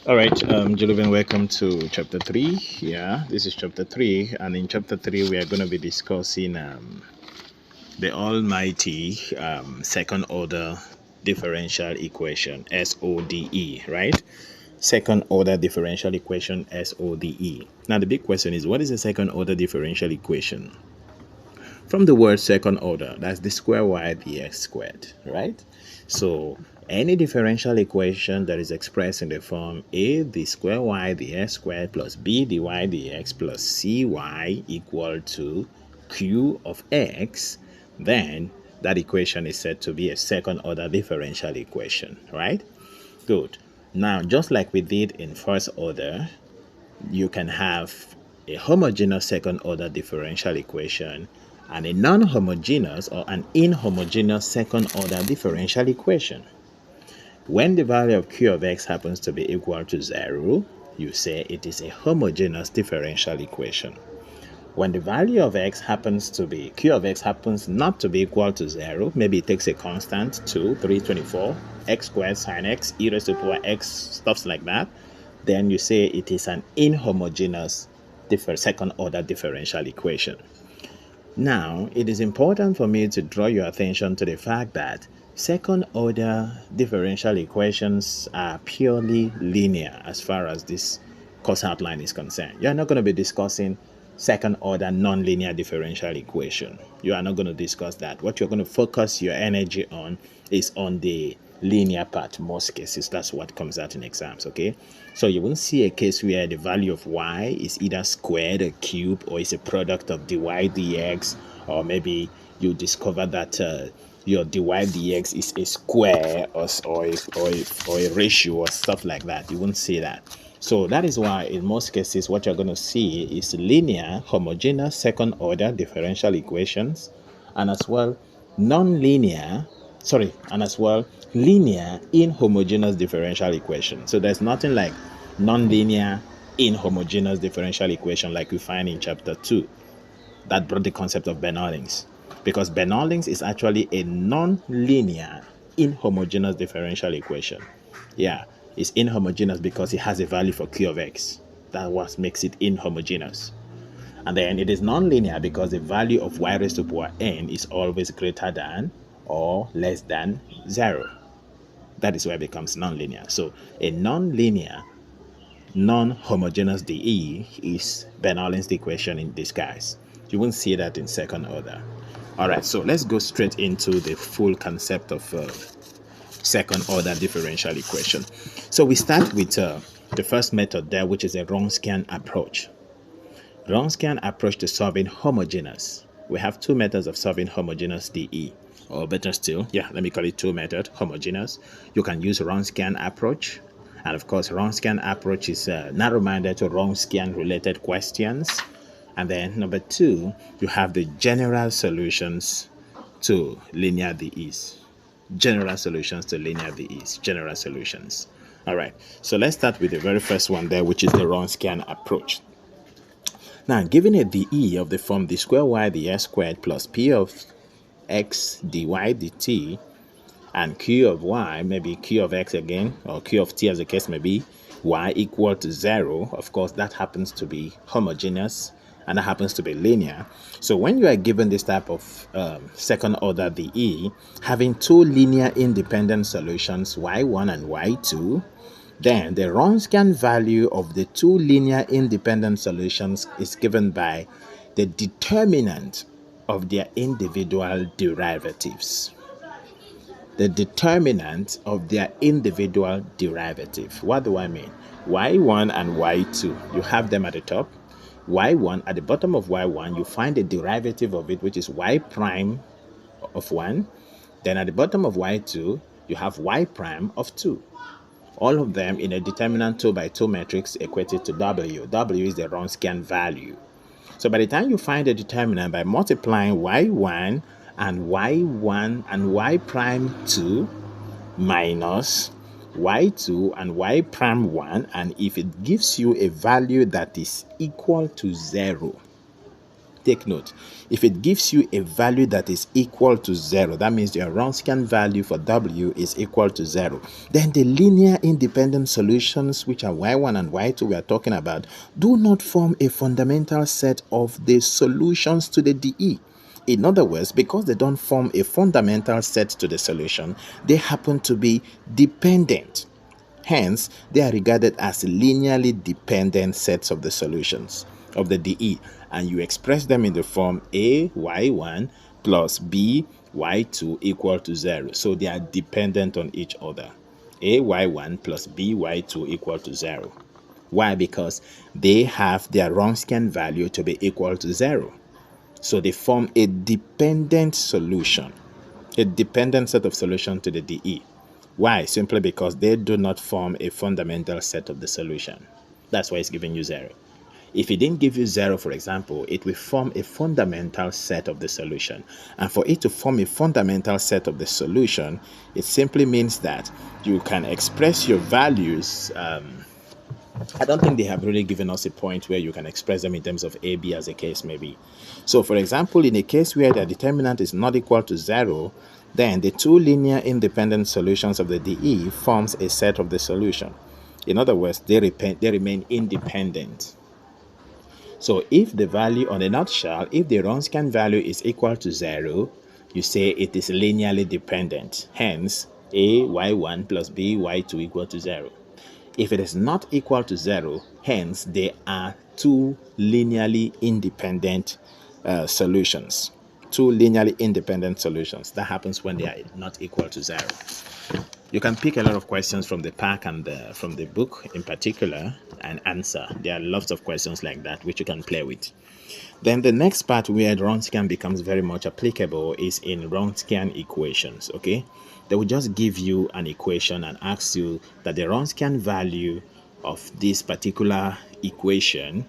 All right, Jolovian, welcome to chapter 3. Yeah, this is chapter 3, and in chapter 3, we are going to be discussing the almighty second order differential equation, SODE, right? Second order differential equation, SODE. Now, the big question is, what is a second order differential equation? From the word second order, that's the square y dx squared, right? So any differential equation that is expressed in the form a the square y dx squared plus b dy dx plus cy equal to q of x, then that equation is said to be a second order differential equation, right? Good. Now, just like we did in first order, you can have a homogeneous second order differential equation and a non-homogeneous or an inhomogeneous second order differential equation. When the value of q of x happens to be equal to 0, you say it is a homogeneous differential equation. When the value of x happens to be, q of x happens not to be equal to 0, maybe it takes a constant, 2, 3, 24, x squared sine x, e raised to the power x, stuff like that, then you say it is an inhomogeneous second order differential equation. Now, it is important for me to draw your attention to the fact that second order differential equations are purely linear as far as this course outline is concerned. You're not going to be discussing second order nonlinear differential equation. You are not going to discuss that. What you're going to focus your energy on is on the linear part. Most cases, that's what comes out in exams, okay? So you won't see a case where the value of y is either squared or cubed, or is a product of dy dx, or maybe you discover that your dy dx is a square or a ratio or stuff like that. You won't see that. So that is why in most cases what you're going to see is linear homogeneous second order differential equations, and as well non-linear, and as well linear inhomogeneous differential equation. So there's nothing like non-linear inhomogeneous differential equation like we find in chapter 2 that brought the concept of Bernoulli's, because Bernoulli's is actually a non-linear inhomogeneous differential equation. Yeah, it's inhomogeneous because it has a value for q of x. That what makes it inhomogeneous. And then it is non-linear because the value of y raised to the power n is always greater than or less than 0. That is why it becomes non-linear. So a non-linear non-homogeneous DE is Bernoulli's equation in disguise. You won't see that in second order. All right, so let's go straight into the full concept of second order differential equation. So we start with the first method there, which is a Wronskian approach. Wronskian approach to solving homogeneous. We have two methods of solving homogeneous DE, or better still, let me call it two methods, homogeneous. You can use Wronskian approach, and of course Wronskian approach is narrow-minded to Wronskian related questions. And then number two, you have the general solutions to linear DEs. General solutions to linear DEs, general solutions. All right, so let's start with the very first one there, which is the Wronskian approach. Now, given a dE of the form d square y dx squared plus p of x dy dt, and q of y, maybe q of x again, or q of t as the case may be, y equal to 0, of course, that happens to be homogeneous, and that happens to be linear. So when you are given this type of second order dE, having two linear independent solutions, y1 and y2, then the Wronskian value of the two linear independent solutions is given by the determinant of their individual derivatives. The determinant of their individual derivative. What do I mean? y1 and y2, you have them at the top. y1, at the bottom of y1, you find the derivative of it, which is y prime of 1. Then at the bottom of y2, you have y prime of 2. All of them in a determinant 2 by 2 matrix equated to W. W is the Wronskian value. So by the time you find the determinant by multiplying y1 and y prime 2 minus y2 and y prime 1, and if it gives you a value that is equal to 0, Take note, if it gives you a value that is equal to 0, that means your Wronskian value for W is equal to 0, then the linear independent solutions, which are y1 and y2 we are talking about, do not form a fundamental set of the solutions to the DE. In other words, because they don't form a fundamental set to the solution, they happen to be dependent. Hence, they are regarded as linearly dependent sets of the solutions of the DE, and you express them in the form A y1 plus B y2 equal to 0. So they are dependent on each other. A y1 plus B y2 equal to 0. Why? Because they have their Wronskian value to be equal to 0. So they form a dependent solution, a dependent set of solutions to the DE. Why? Simply because they do not form a fundamental set of the solution. That's why it's giving you 0. If it didn't give you 0, for example, it will form a fundamental set of the solution. And for it to form a fundamental set of the solution, it simply means that you can express your values. I don't think they have really given us a point where you can express them in terms of A, B as a case may be. So for example, in a case where the determinant is not equal to 0, then the two linear independent solutions of the DE forms a set of the solution. In other words, they remain independent. So if the value, on a nutshell, if the Wronskian value is equal to 0, you say it is linearly dependent. Hence, A y1 plus B y2 equal to 0. If it is not equal to 0, hence they are two linearly independent solutions. Two linearly independent solutions. That happens when they are not equal to 0. You can pick a lot of questions from the pack and from the book in particular and answer. There are lots of questions like that which you can play with. Then the next part where Wronskian becomes very much applicable is in Wronskian equations, okay? They will just give you an equation and ask you that the Wronskian value of this particular equation,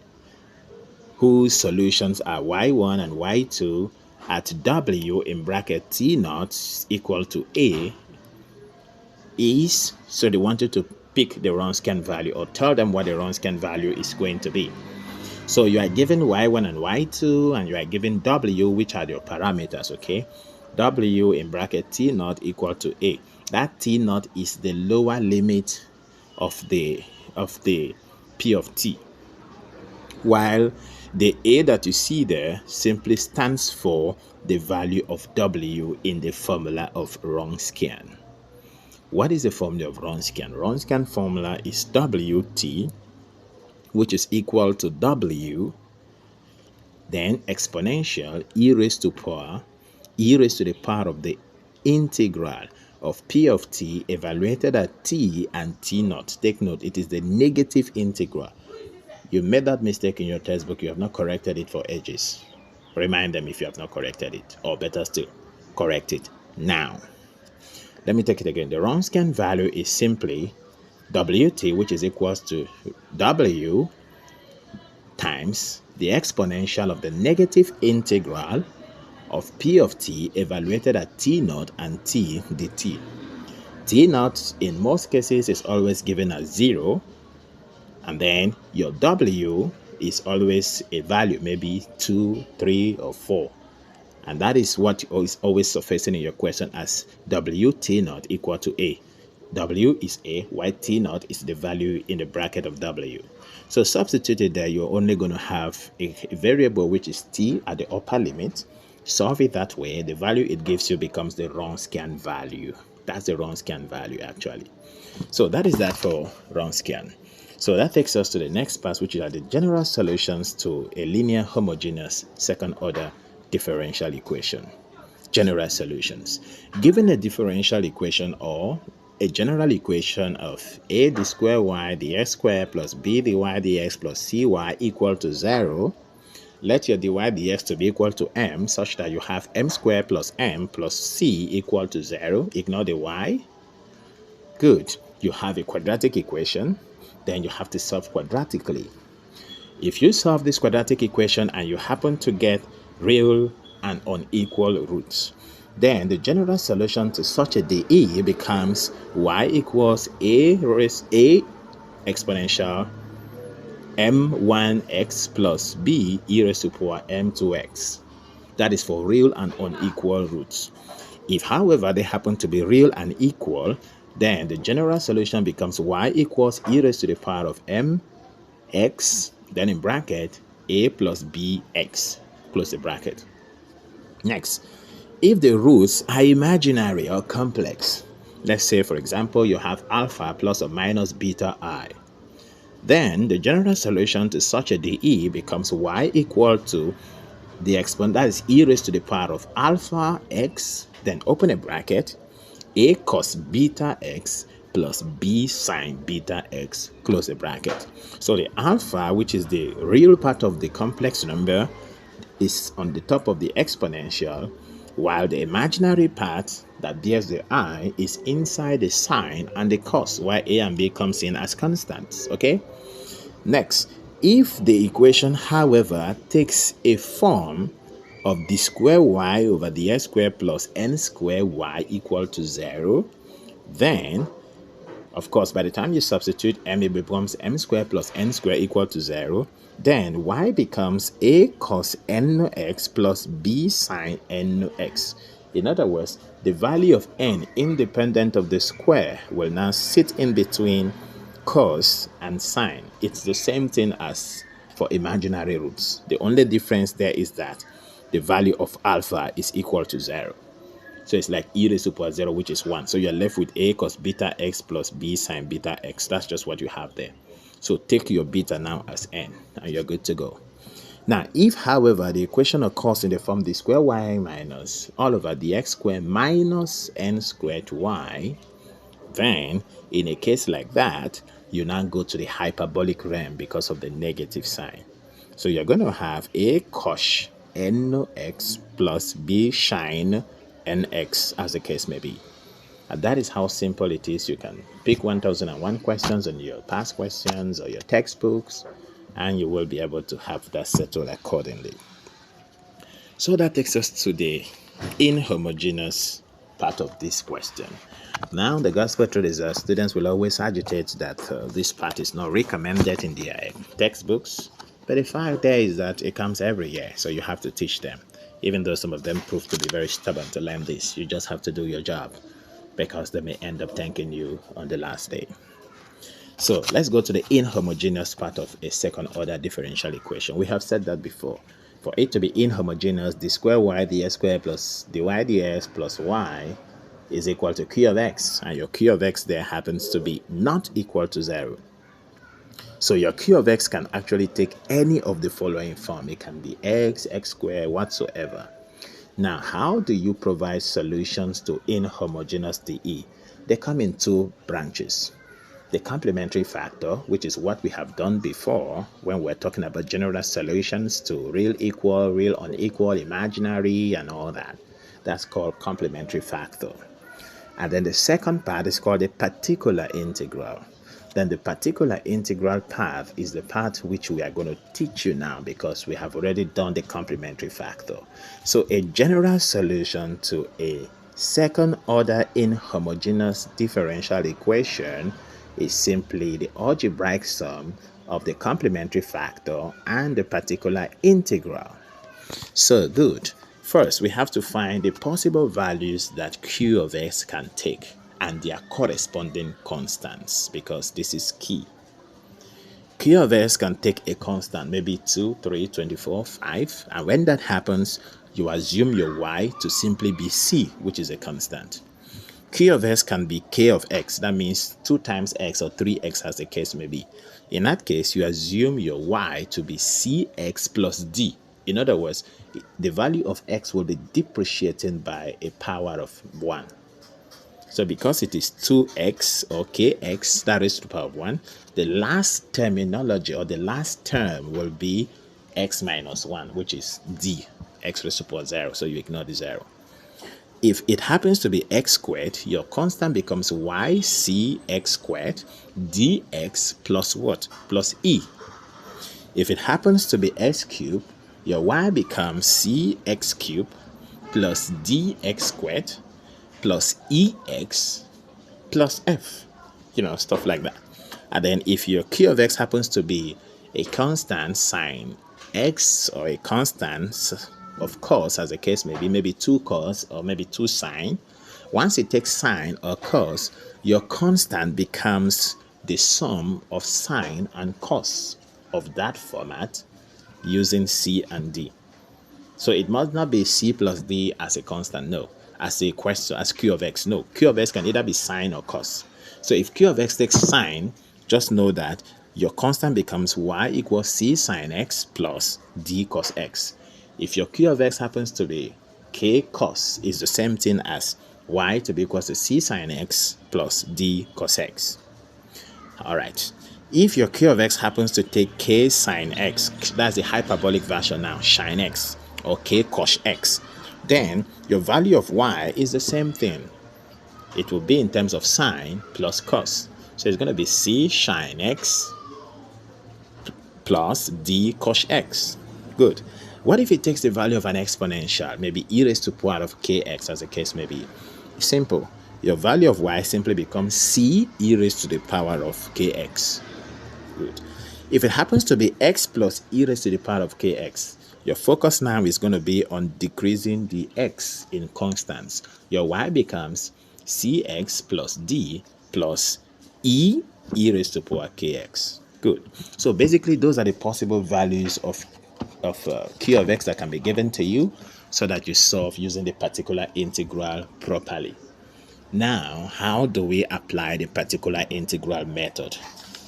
whose solutions are y1 and y2 at w in bracket t naught equal to a, is, so they wanted to pick the Wronskian value or tell them what the Wronskian value is going to be. So you are given y1 and y2, and you are given w, which are your parameters, okay? W in bracket t naught equal to a. That t naught is the lower limit of the p of t, while the a that you see there simply stands for the value of w in the formula of Wronskian. What is the formula of Wronskian? Wronskian formula is wt, which is equal to w, then exponential e raised to the power of the integral of p of t evaluated at t and t naught. Take note, it is the negative integral. You made that mistake in your textbook. You have not corrected it for ages. Remind them if you have not corrected it, or better still, correct it now. Let me take it again. The Wronskian value is simply wt, which is equals to w times the exponential of the negative integral of p of t evaluated at t naught and t dt. T naught in most cases is always given as 0, and then your w is always a value, maybe 2, 3, or 4. And that is what is always surfacing in your question as wt naught equal to a. W is a, while t naught is the value in the bracket of w. So substituted there, you're only going to have a variable which is t at the upper limit. Solve it that way, the value it gives you becomes the Wronskian value. That's the Wronskian value actually. So that is that for Wronskian. So that takes us to the next part, which are the general solutions to a linear homogeneous second order differential equation. General solutions. Given a differential equation or a general equation of a d square y dx square plus b dy dx plus cy equal to 0, let your dy dx to be equal to m such that you have m squared plus m plus c equal to 0. Ignore the y. Good. You have a quadratic equation. Then you have to solve quadratically. If you solve this quadratic equation and you happen to get real and unequal roots, then the general solution to such a DE becomes y equals a raised a exponential m1x plus b e raised to power m2x. That is for real and unequal roots. If, however, they happen to be real and equal, then the general solution becomes y equals e raised to the power of mx, then in bracket, a plus bx, close the bracket. Next, if the roots are imaginary or complex, let's say, for example, you have alpha plus or minus beta I, then the general solution to such a DE becomes y equal to the exponent, that is e raised to the power of alpha x, then open a bracket, a cos beta x plus b sine beta x, close the bracket. So the alpha, which is the real part of the complex number, is on the top of the exponential, while the imaginary part that bears the I is inside the sine and the cos, where a and b comes in as constants. Okay? Next, if the equation, however, takes a form of d square y over dx squared plus n square y equal to 0, then, of course, by the time you substitute m, it becomes m squared plus n squared equal to 0. Then y becomes a cos nx plus b sine nx. In other words, the value of n independent of the square will now sit in between cos and sine. It's the same thing as for imaginary roots. The only difference there is that the value of alpha is equal to 0. So it's like e raised to power 0, which is 1. So you're left with a cos beta x plus b sine beta x. That's just what you have there. So take your beta now as n, and you're good to go. Now, if, however, the equation occurs in the form d square y minus all over dx squared minus n squared y, then in a case like that, you now go to the hyperbolic realm because of the negative sign. So you're going to have a cos nx plus b sine nx, as the case may be. And that is how simple it is. You can pick 1001 questions in your past questions or your textbooks, and you will be able to have that settled accordingly. So that takes us to the inhomogeneous part of this question. Now, the gospel truth is that students will always agitate that this part is not recommended in their textbooks. But the fact there is that it comes every year, so you have to teach them. Even though some of them prove to be very stubborn to learn this, you just have to do your job, because they may end up thanking you on the last day. So let's go to the inhomogeneous part of a second order differential equation. We have said that before. For it to be inhomogeneous, d square y dx squared plus dy dx plus y is equal to q of x, and your q of x there happens to be not equal to 0. So your q of x can actually take any of the following form. It can be x, x squared, whatsoever. Now, how do you provide solutions to inhomogeneous DE? They come in two branches. The complementary factor, which is what we have done before when we're talking about general solutions to real equal, real unequal, imaginary, and all that. That's called complementary factor. And then the second part is called a particular integral. Then the particular integral part is the part which we are going to teach you now, because we have already done the complementary factor. So a general solution to a second order inhomogeneous differential equation is simply the algebraic sum of the complementary factor and the particular integral. So good. First, we have to find the possible values that q of x can take and their corresponding constants, because this is key. Q of x can take a constant, maybe 2, 3, 24, 5, and when that happens, you assume your y to simply be c, which is a constant. Q of x can be k of x, that means 2 times x or 3x, as the case may be. In that case, you assume your y to be cx plus d. In other words, the value of x will be depreciating by a power of 1. So because it is 2x or kx, that is to the power of 1, the last terminology or the last term will be x minus 1, which is d, x raised to the power 0, so you ignore the 0. If it happens to be x squared, your constant becomes ycx squared dx plus what? Plus e. If it happens to be x cubed, your y becomes cx cubed plus dx squared plus ex plus f. Stuff like that. And then if your q of x happens to be a constant sine x, or a constant of cos, as the case may be, maybe 2 cos or maybe 2 sine. Once it takes sine or cos, your constant becomes the sum of sine and cos of that format using C and D. So it must not be C plus D as a constant, no. As a question, as Q of X, no. Q of X can either be sine or cos. So if Q of X takes sine, just know that your constant becomes Y equals C sine X plus D cos X. If your Q of X happens to be K cos, is the same thing as Y to be equals to C sine X plus D cos X. All right. If your Q of X happens to take K sine X, that's the hyperbolic version now, sine X, or K cos X, then your value of Y is the same thing. It will be in terms of sine plus cos. So it's going to be C sine X plus D cos X. Good. What if it takes the value of an exponential, maybe e raised to power of kx, as the case may be? Simple. Your value of y simply becomes c e raised to the power of kx. Good. If it happens to be x plus e raised to the power of kx, your focus now is going to be on decreasing the x in constants. Your y becomes cx plus d plus e raised to power kx. Good. So basically, those are the possible values of Q of X that can be given to you so that you solve using the particular integral properly. Now, how do we apply the particular integral method?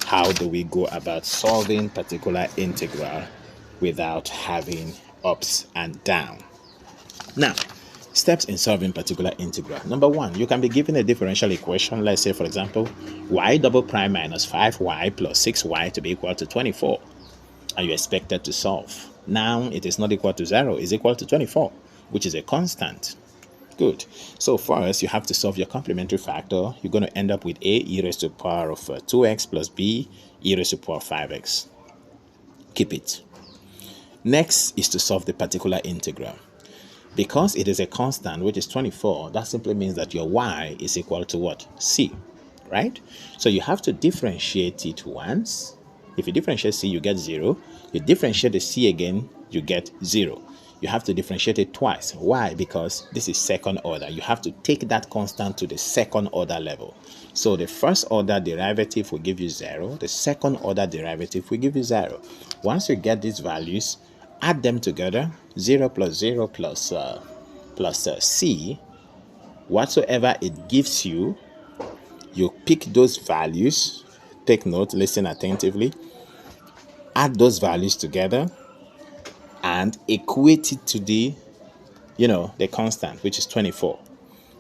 How do we go about solving particular integral without having ups and down? Now, steps in solving particular integral. Number one, you can be given a differential equation. Let's say, for example, y double prime minus 5y plus 6y to be equal to 24. And you expected to solve. Now it is not equal to 0, it's equal to 24, which is a constant. Good. So first, you have to solve your complementary factor. You're going to end up with a e raised to the power of 2x plus b e raised to the power of 5x. Keep it. Next is to solve the particular integral. Because it is a constant, which is 24, that simply means that your y is equal to what? C, right? So you have to differentiate it once. If you differentiate c, you get 0. You differentiate the c again, you get 0. You have to differentiate it twice. Why? Because this is second order. You have to take that constant to the second order level. So the first order derivative will give you 0. The second order derivative will give you 0. Once you get these values, add them together. 0 plus 0 plus c, whatsoever it gives you, you pick those values. Take note, listen attentively. Add those values together and equate it to the constant, which is 24.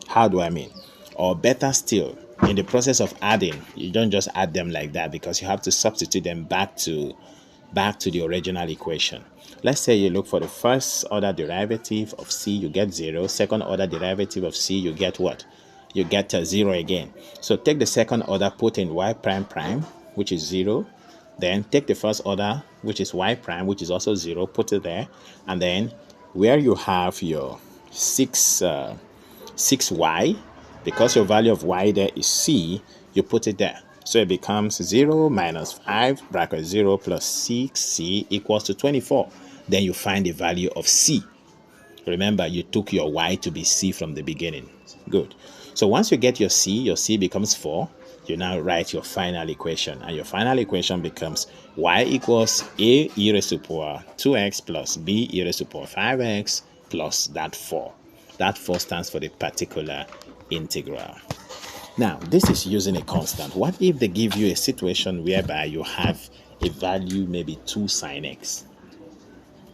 How do I mean? Or better still, in the process of adding, you don't just add them like that, because you have to substitute them back to the original equation. Let's say you look for the first order derivative of c, you get 0. Second order derivative of c, you get what? You get 0 again. So take the second order, put in y prime prime, which is 0. Then take the first order, which is y prime, which is also 0, put it there. And then where you have your 6y, because your value of y there is c, you put it there. So it becomes 0 minus 5 bracket 0 plus 6c equals to 24. Then you find the value of c. Remember, you took your y to be c from the beginning. Good. So once you get your c becomes 4. You now write your final equation. And your final equation becomes y equals a e raised to the power 2x plus b e raised to the power 5x plus that 4. That 4 stands for the particular integral. Now, this is using a constant. What if they give you a situation whereby you have a value, maybe 2 sine x,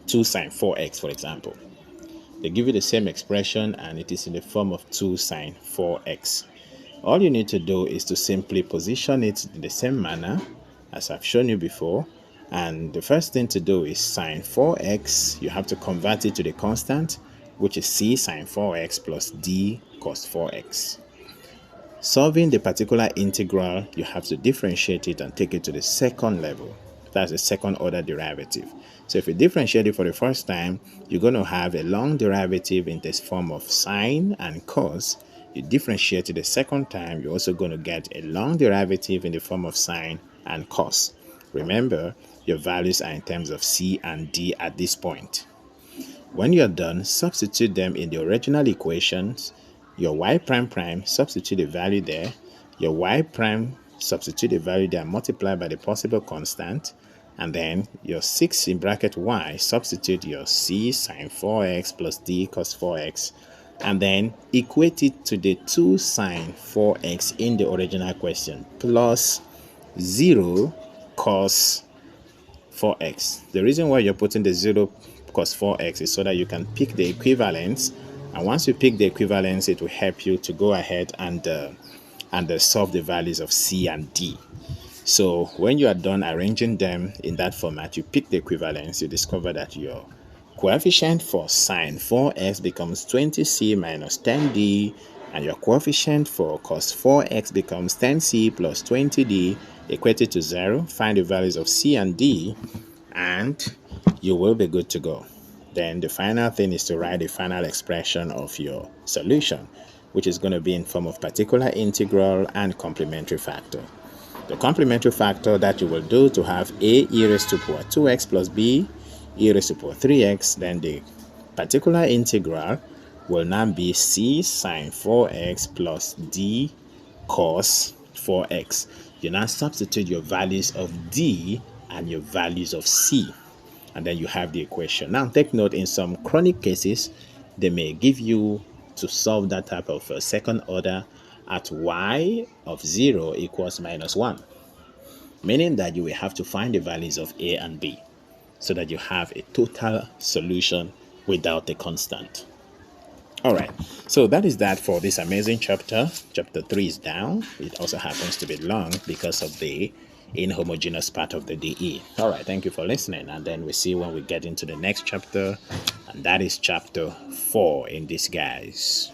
2 sine 4x, for example? They give you the same expression and it is in the form of 2 sine 4x. All you need to do is to simply position it in the same manner as I've shown you before. And the first thing to do is sine 4x. You have to convert it to the constant, which is c sine 4x plus d cos 4x. Solving the particular integral, you have to differentiate it and take it to the second level. That's the second order derivative. So if you differentiate it for the first time, you're going to have a long derivative in this form of sine and cos. You differentiate it the second time, you're also going to get a long derivative in the form of sine and cos. Remember, your values are in terms of C and D at this point. When you're done, substitute them in the original equations. Your y prime prime, substitute a value there. Your y prime, substitute a value there, multiply by the possible constant. And then your 6 in bracket y, substitute your c sine 4x plus d cos 4x. And then equate it to the 2 sine 4x in the original question plus 0 cos 4x. The reason why you're putting the 0 cos 4x is so that you can pick the equivalence, and once you pick the equivalence, it will help you to go ahead and solve the values of C and D. So when you are done arranging them in that format, you pick the equivalence, you discover that your coefficient for sine 4x becomes 20c minus 10d, and your coefficient for cos 4x becomes 10c plus 20d, equated to 0. Find the values of C and D, and you will be good to go. Then the final thing is to write the final expression of your solution, which is going to be in form of particular integral and complementary factor. The complementary factor that you will do to have a e raised to power 2x plus b e raised to power 3x, then the particular integral will now be c sine 4x plus d cos 4x. You now substitute your values of d and your values of c, and then you have the equation. Now take note, in some chronic cases, they may give you to solve that type of second order at y of 0 equals minus 1, meaning that you will have to find the values of a and b so that you have a total solution without a constant. All right, so that is that for this amazing chapter. Chapter 3 is down. It also happens to be long because of the inhomogeneous part of the DE. All right, thank you for listening, and then we see when we get into the next chapter, and that is chapter 4 in disguise.